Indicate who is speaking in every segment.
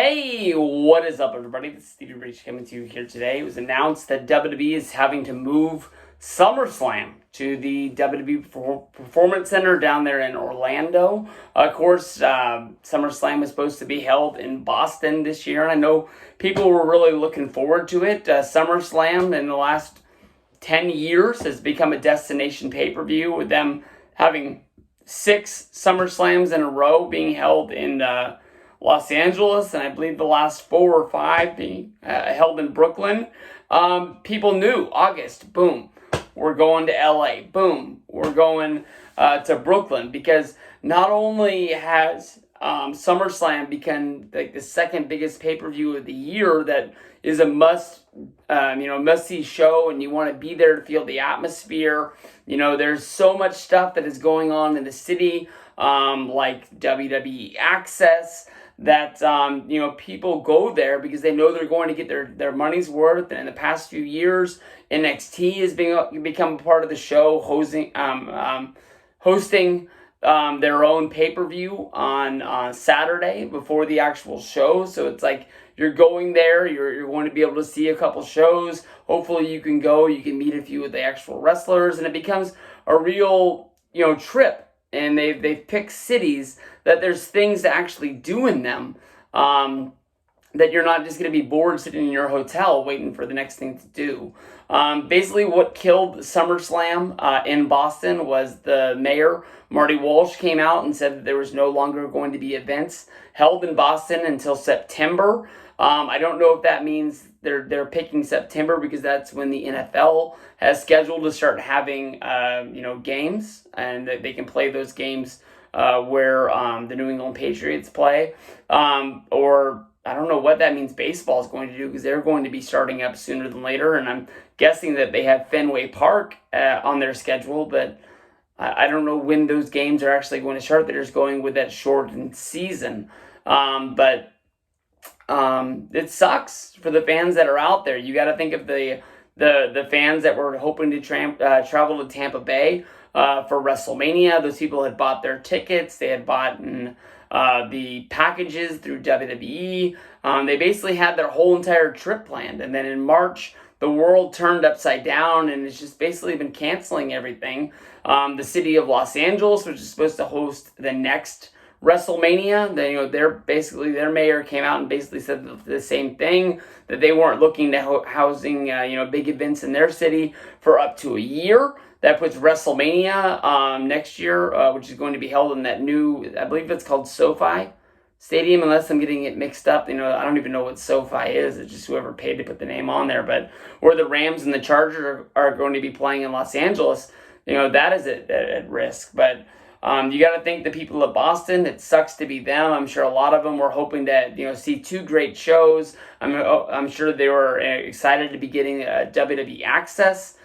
Speaker 1: Hey, what is up, everybody? This is Stevie Rich coming to you here today. It was announced that WWE is having to move SummerSlam to the WWE Performance Center down there in Orlando. Of course, SummerSlam was supposed to be held in Boston this year, and I know people were really looking forward to it. SummerSlam in the last 10 years has become a destination pay-per-view, with them having 6 SummerSlams in a row being held in Los Angeles, and I believe the last 4 or 5 being held in Brooklyn. People knew August, boom, we're going to LA, boom, we're going to Brooklyn, because not only has SummerSlam become like the second biggest pay-per-view of the year that is a must-see show, and you want to be there to feel the atmosphere. There's so much stuff that is going on in the city, like WWE Access, that people go there because they know they're going to get their money's worth. And in the past few years, NXT has become part of the show, hosting their own pay-per-view on Saturday before the actual show. So it's like you're going there, you're going to be able to see a couple shows. Hopefully you can meet a few of the actual wrestlers, and it becomes a real trip. And they've picked cities that there's things to actually do in them, that you're not just going to be bored sitting in your hotel waiting for the next thing to do. Basically, what killed SummerSlam in Boston was the mayor, Marty Walsh, came out and said that there was no longer going to be events held in Boston until September. I don't know if that means they're picking September because that's when the NFL has scheduled to start having games, and they can play those games where the New England Patriots play, or I don't know what that means baseball is going to do, because they're going to be starting up sooner than later, and I'm guessing that they have Fenway Park on their schedule, but I don't know when those games are actually going to start. They're just going with that shortened season, but it sucks for the fans that are out there. You got to think of the fans that were hoping to travel to Tampa Bay for WrestleMania. Those people had bought their tickets. They had bought the packages through WWE. They basically had their whole entire trip planned. And then in March, the world turned upside down, and it's just basically been canceling everything. The city of Los Angeles, which is supposed to host the next WrestleMania, their mayor came out and basically said the same thing, that they weren't looking to housing big events in their city for up to a year. That puts WrestleMania next year, which is going to be held in that new, I believe it's called SoFi Stadium, unless I'm getting it mixed up. I don't even know what SoFi is. It's just whoever paid to put the name on there. But where the Rams and the Chargers are going to be playing in Los Angeles, that is at risk. But you got to think the people of Boston, it sucks to be them. I'm sure a lot of them were hoping to see 2 great shows. I'm sure they were excited to be getting WWE Access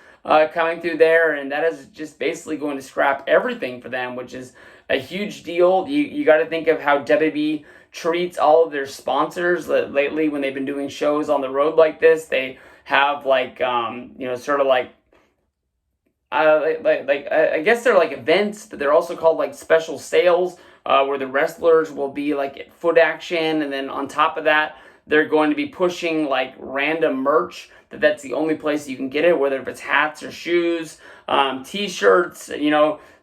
Speaker 1: coming through there, and that is just basically going to scrap everything for them, which is a huge deal. You got to think of how WWE treats all of their sponsors. Lately, when they've been doing shows on the road like this, they have sort of like I guess they're like events, but they're also called like special sales, where the wrestlers will be like at Foot Action, and then on top of that, they're going to be pushing like random merch that's the only place you can get it, whether if it's hats or shoes, t-shirts,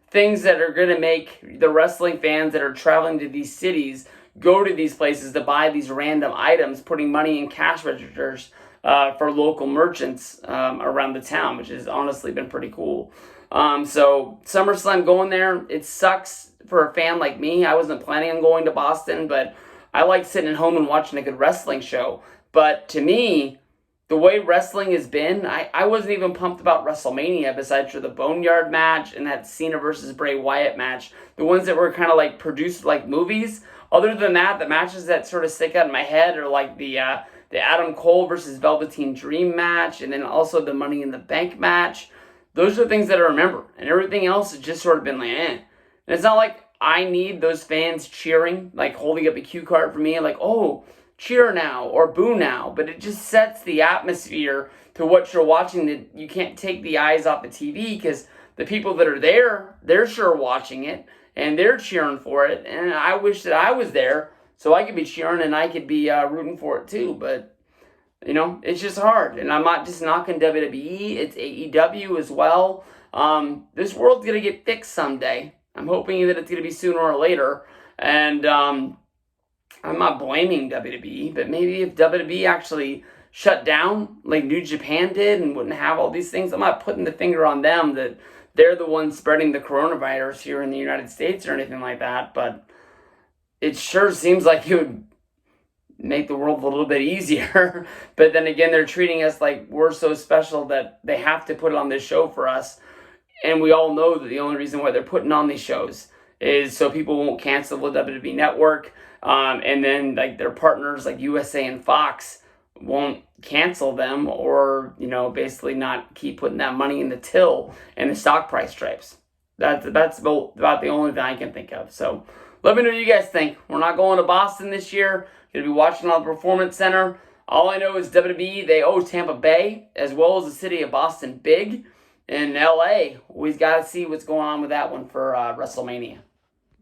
Speaker 1: things that are going to make the wrestling fans that are traveling to these cities go to these places to buy these random items, putting money in cash registers for local merchants around the town, which has honestly been pretty cool. So SummerSlam going there, it sucks for a fan like me. I wasn't planning on going to Boston, but I like sitting at home and watching a good wrestling show. But to me, the way wrestling has been, I wasn't even pumped about WrestleMania, besides for the Boneyard match and that Cena versus Bray Wyatt match. The ones that were kind of like produced like movies. Other than that, the matches that sort of stick out in my head are like the Adam Cole versus Velveteen Dream match, and then also the Money in the Bank match. Those are the things that I remember. And everything else has just sort of been like, eh. And it's not like I need those fans cheering, like holding up a cue card for me, like, oh, cheer now or boo now. But it just sets the atmosphere to what you're watching, that you can't take the eyes off the TV, because the people that are there, they're sure watching it and they're cheering for it. And I wish that I was there So I could be cheering and I could be rooting for it too, but it's just hard. And I'm not just knocking WWE, it's AEW as well. This world's going to get fixed someday. I'm hoping that it's going to be sooner or later. And I'm not blaming WWE, but maybe if WWE actually shut down like New Japan did and wouldn't have all these things, I'm not putting the finger on them that they're the ones spreading the coronavirus here in the United States or anything like that. But it sure seems like it would make the world a little bit easier. But then again, they're treating us like we're so special that they have to put it on this show for us. And we all know that the only reason why they're putting on these shows is so people won't cancel the WWE Network. And then like their partners like USA and Fox won't cancel them or, basically not keep putting that money in the till and the stock price stripes. That's about the only thing I can think of. So let me know what you guys think. We're not going to Boston this year. Going to be watching on the Performance Center. All I know is WWE, they owe Tampa Bay as well as the city of Boston big. In LA, we've got to see what's going on with that one for WrestleMania.